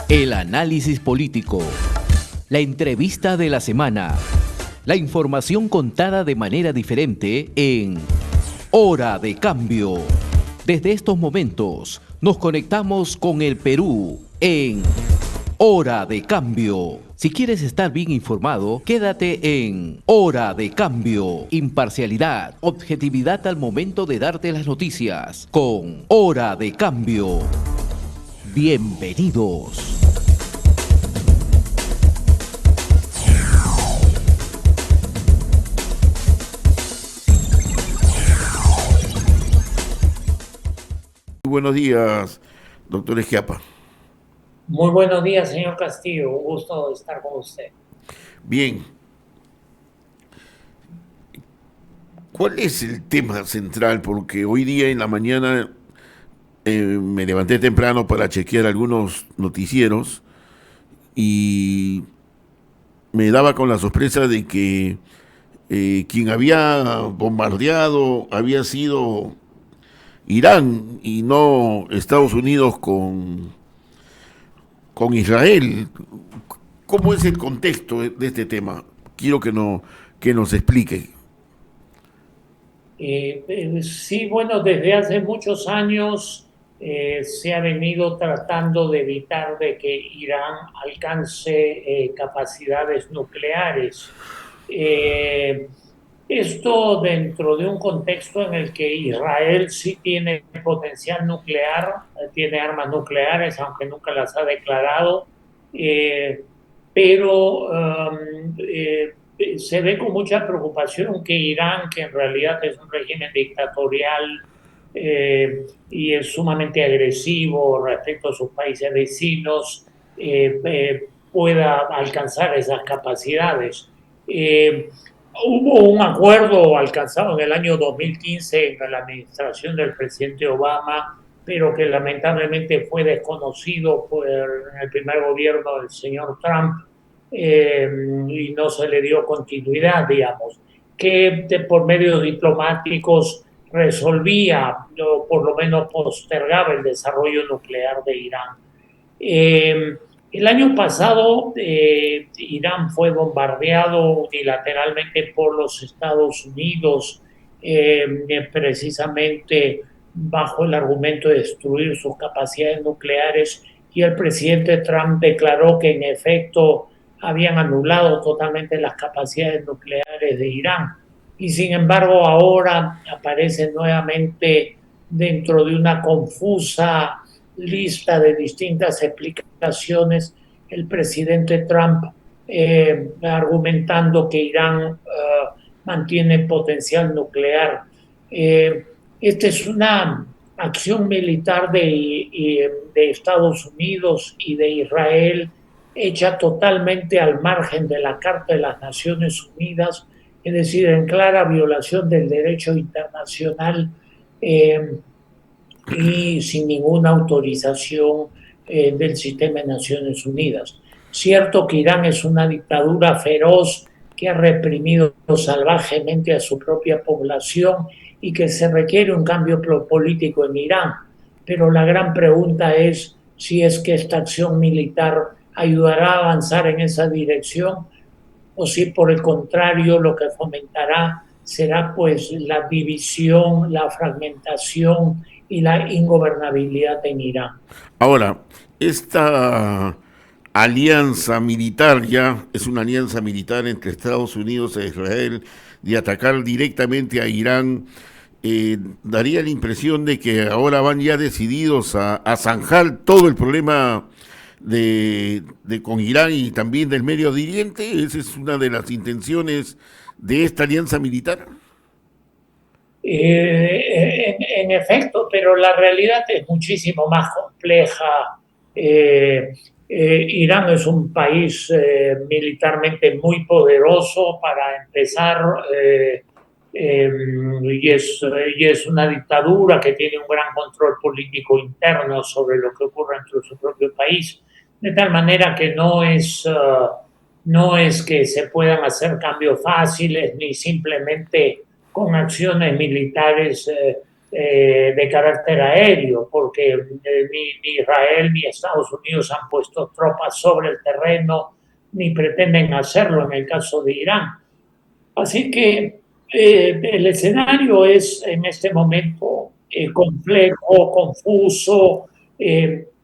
El análisis político, la entrevista de la semana, la información contada de manera diferente en Hora de Cambio. Desde estos momentos nos conectamos con el Perú en Hora de Cambio. Si quieres estar bien informado, quédate en Hora de Cambio. Imparcialidad, objetividad al momento de darte las noticias con Hora de Cambio. Bienvenidos. Muy buenos días, doctor Esquiapa. Muy buenos días, señor Castillo. Un gusto estar con usted. Bien. ¿Cuál es el tema central? Porque hoy día en la mañana me levanté temprano para chequear algunos noticieros y me daba con la sorpresa de que quien había bombardeado había sido Irán y no Estados Unidos con Israel. ¿Cómo es el contexto de este tema? Quiero que nos explique. Sí, bueno, desde hace muchos años se ha venido tratando de evitar de que Irán alcance capacidades nucleares. Eh, Esto dentro de un contexto en el que Israel sí tiene potencial nuclear, tiene armas nucleares, aunque nunca las ha declarado, eh, pero se ve con mucha preocupación que Irán, que en realidad es un régimen dictatorial y es sumamente agresivo respecto a sus países vecinos, pueda alcanzar esas capacidades. Eh, Hubo un acuerdo alcanzado en el año 2015 en la administración del presidente Obama, pero que lamentablemente fue desconocido por el primer gobierno del señor Trump y no se le dio continuidad, digamos, que por medios diplomáticos resolvía o por lo menos postergaba el desarrollo nuclear de Irán. El año pasado, Irán fue bombardeado unilateralmente por los Estados Unidos, precisamente bajo el argumento de destruir sus capacidades nucleares, y el presidente Trump declaró que en efecto habían anulado totalmente las capacidades nucleares de Irán. Y sin embargo, ahora aparece nuevamente dentro de una confusa lista de distintas explicaciones el presidente Trump argumentando que Irán mantiene potencial nuclear. Esta es una acción militar de Estados Unidos y de Israel hecha totalmente al margen de la Carta de las Naciones Unidas, es decir, en clara violación del derecho internacional y sin ninguna autorización del sistema de Naciones Unidas. Cierto que Irán es una dictadura feroz que ha reprimido salvajemente a su propia población y que se requiere un cambio político en Irán, pero la gran pregunta es si es que esta acción militar ayudará a avanzar en esa dirección o si por el contrario lo que fomentará será pues la división, la fragmentación y la ingobernabilidad en Irán. Ahora, esta alianza militar ya es una alianza militar entre Estados Unidos e Israel de atacar directamente a Irán. Daría la impresión de que ahora van ya decididos a zanjar todo el problema con Irán y también del Medio Oriente. Esa es una de las intenciones de esta alianza militar. En efecto, pero la realidad es muchísimo más compleja. Irán es un país militarmente muy poderoso para empezar y es una dictadura que tiene un gran control político interno sobre lo que ocurre dentro de su propio país, de tal manera que no es que se puedan hacer cambios fáciles ni simplemente con acciones militares de carácter aéreo, porque ni Israel ni Estados Unidos han puesto tropas sobre el terreno, ni pretenden hacerlo en el caso de Irán. Así que el escenario es en este momento complejo, confuso,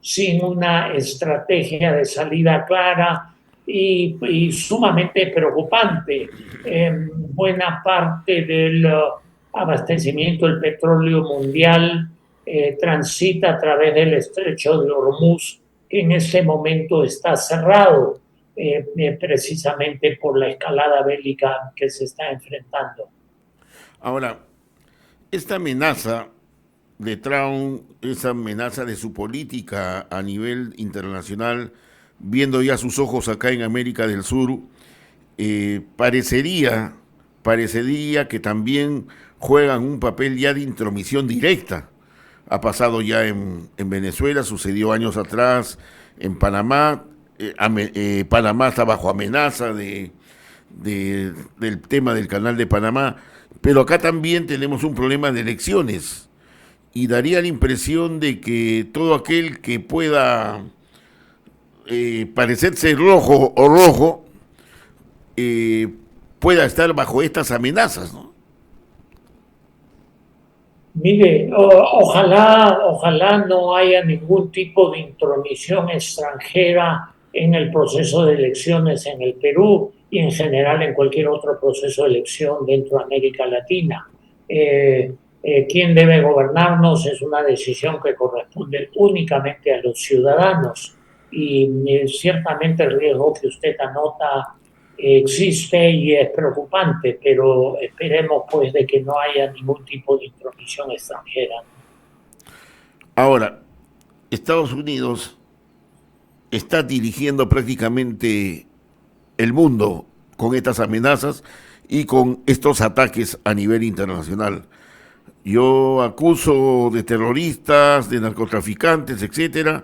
sin una estrategia de salida clara y sumamente preocupante. Buena parte del abastecimiento del petróleo mundial transita a través del estrecho de Hormuz, que en este momento está cerrado precisamente por la escalada bélica que se está enfrentando. Ahora, esta amenaza de Trump, esa amenaza de su política a nivel internacional, viendo ya sus ojos acá en América del Sur, parecería que también juegan un papel ya de intromisión directa. Ha pasado ya en Venezuela, sucedió años atrás en Panamá. Panamá está bajo amenaza del tema del canal de Panamá, pero acá también tenemos un problema de elecciones y daría la impresión de que todo aquel que pueda parecerse rojo o rojo pueda estar bajo estas amenazas, ¿no? Mire, ojalá no haya ningún tipo de intromisión extranjera en el proceso de elecciones en el Perú y en general en cualquier otro proceso de elección dentro de América Latina. Quién debe gobernarnos es una decisión que corresponde únicamente a los ciudadanos y ciertamente el riesgo que usted anota existe y es preocupante, pero esperemos pues de que no haya ningún tipo de intromisión extranjera. Ahora, Estados Unidos está dirigiendo prácticamente el mundo con estas amenazas y con estos ataques a nivel internacional. Yo acuso de terroristas, de narcotraficantes, etcétera,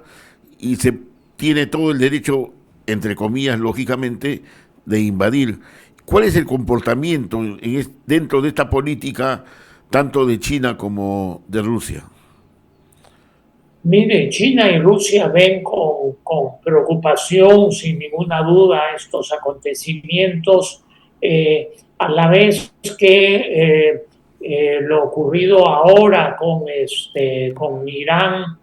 y se tiene todo el derecho, entre comillas, lógicamente, de invadir. ¿Cuál es el comportamiento dentro de esta política tanto de China como de Rusia? Mire, China y Rusia ven con preocupación, sin ninguna duda, estos acontecimientos, a la vez que lo ocurrido ahora con Irán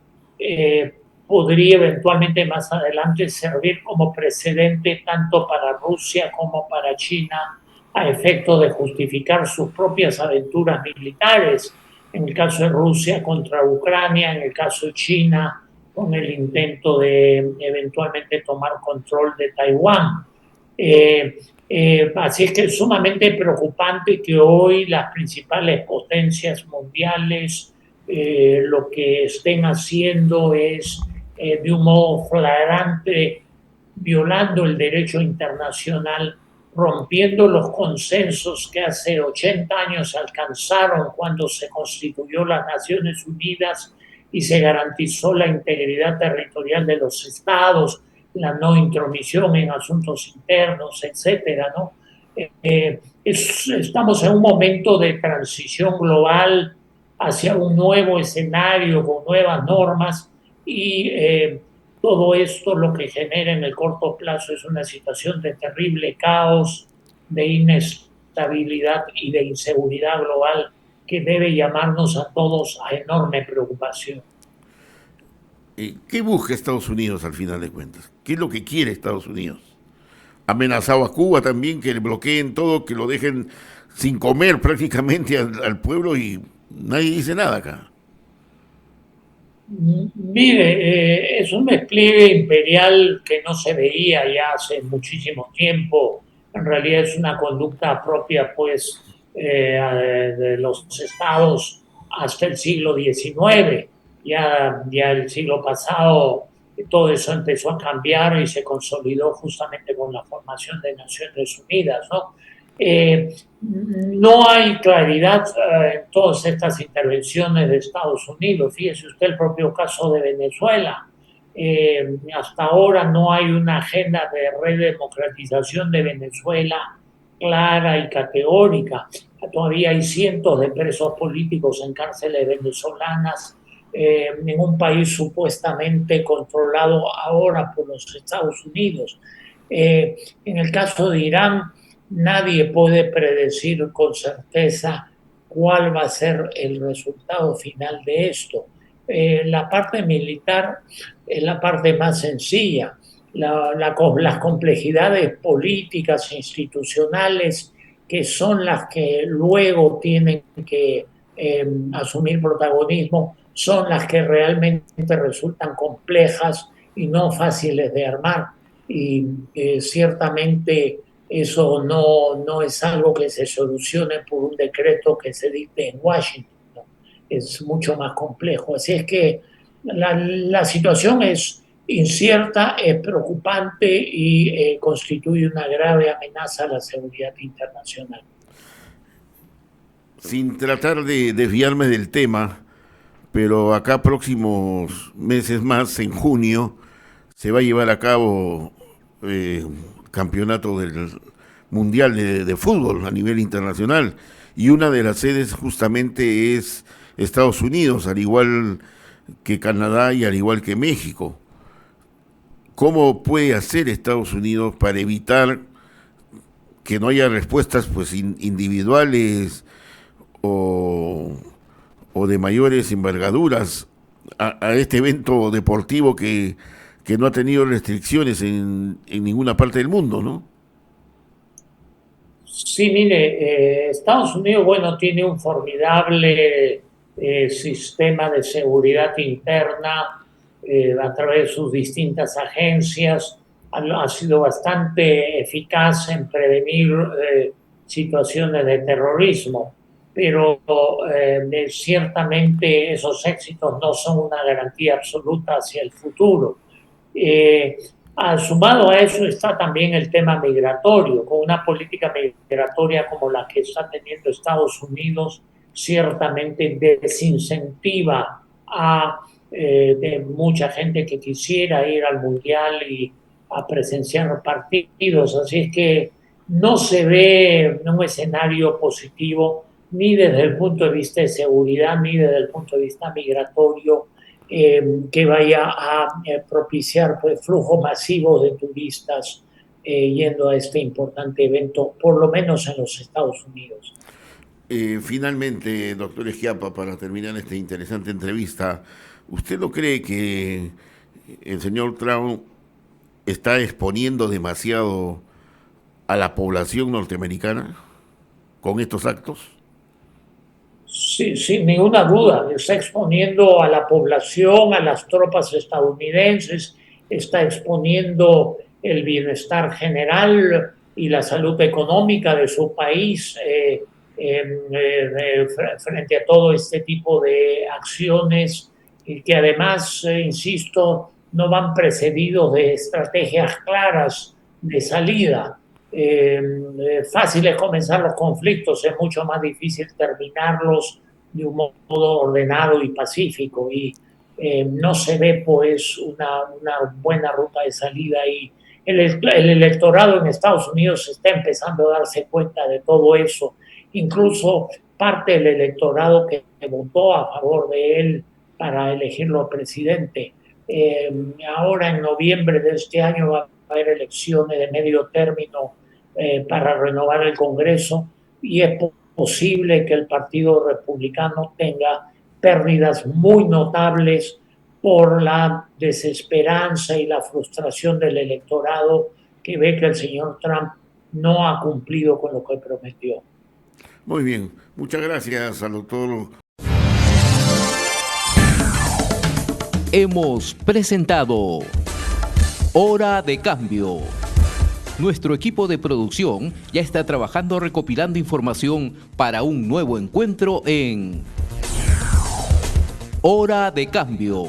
podría eventualmente más adelante servir como precedente tanto para Rusia como para China a efecto de justificar sus propias aventuras militares. En el caso de Rusia contra Ucrania, en el caso de China con el intento de eventualmente tomar control de Taiwán. Así es que es sumamente preocupante que hoy las principales potencias mundiales lo que estén haciendo es de un modo flagrante violando el derecho internacional, rompiendo los consensos que hace 80 años alcanzaron cuando se constituyó las Naciones Unidas y se garantizó la integridad territorial de los estados, la no intromisión en asuntos internos, etcétera, ¿no? Estamos en un momento de transición global hacia un nuevo escenario con nuevas normas y todo esto lo que genera en el corto plazo es una situación de terrible caos, de inestabilidad y de inseguridad global que debe llamarnos a todos a enorme preocupación. ¿Qué busca Estados Unidos al final de cuentas? ¿Qué es lo que quiere Estados Unidos? Ha amenazado a Cuba también, que le bloqueen todo, que lo dejen sin comer prácticamente al pueblo y nadie dice nada acá. Mire, es un despliegue imperial que no se veía ya hace muchísimo tiempo. En realidad es una conducta propia, pues, de los estados hasta el siglo XIX. Ya el siglo pasado todo eso empezó a cambiar y se consolidó justamente con la formación de Naciones Unidas, ¿no? No hay claridad en todas estas intervenciones de Estados Unidos. Fíjese usted el propio caso de Venezuela. Hasta ahora no hay una agenda de redemocratización de Venezuela clara y categórica. todavía hay cientos de presos políticos en cárceles venezolanas, en un país supuestamente controlado ahora por los Estados Unidos. En el caso de Irán, nadie puede predecir con certeza cuál va a ser el resultado final de esto. La parte militar es la parte más sencilla. Las complejidades políticas e institucionales, que son las que luego tienen que asumir protagonismo, son las que realmente resultan complejas y no fáciles de armar. Y ciertamente eso no es algo que se solucione por un decreto que se dicte en Washington, ¿no? Es mucho más complejo. Así es que la situación es incierta, es preocupante y constituye una grave amenaza a la seguridad internacional. Sin tratar de desviarme del tema, pero acá próximos meses más, en junio, se va a llevar a cabo campeonato del mundial de fútbol a nivel internacional, y una de las sedes justamente es Estados Unidos, al igual que Canadá y al igual que México. ¿Cómo puede hacer Estados Unidos para evitar que no haya respuestas pues individuales o de mayores envergaduras a este evento deportivo que no ha tenido restricciones en ninguna parte del mundo, ¿no? Sí, mire, Estados Unidos, bueno, tiene un formidable sistema de seguridad interna a través de sus distintas agencias. Ha sido bastante eficaz en prevenir situaciones de terrorismo, pero ciertamente esos éxitos no son una garantía absoluta hacia el futuro. Sumado a eso está también el tema migratorio. Con una política migratoria como la que está teniendo Estados Unidos, ciertamente desincentiva a de mucha gente que quisiera ir al Mundial y a presenciar partidos. Así es que no se ve un escenario positivo ni desde el punto de vista de seguridad ni desde el punto de vista migratorio, que vaya a propiciar pues, flujos masivos de turistas yendo a este importante evento, por lo menos en los Estados Unidos. Finalmente, doctor Schiappa, para terminar esta interesante entrevista, ¿usted no cree que el señor Trump está exponiendo demasiado a la población norteamericana con estos actos? Sí, sin ninguna duda, está exponiendo a la población, a las tropas estadounidenses, está exponiendo el bienestar general y la salud económica de su país frente a todo este tipo de acciones y que además, insisto, no van precedidos de estrategias claras de salida. Fácil es comenzar los conflictos, es mucho más difícil terminarlos de un modo ordenado y pacífico, y no se ve pues una buena ruta de salida, y el electorado en Estados Unidos está empezando a darse cuenta de todo eso. Incluso parte del electorado que votó a favor de él para elegirlo presidente. Ahora en noviembre de este año va a haber elecciones de medio término para renovar el Congreso, y es posible que el Partido Republicano tenga pérdidas muy notables por la desesperanza y la frustración del electorado que ve que el señor Trump no ha cumplido con lo que prometió. Muy bien, muchas gracias al doctor. Hemos presentado Hora de Cambio. Nuestro equipo de producción ya está trabajando recopilando información para un nuevo encuentro en Hora de Cambio.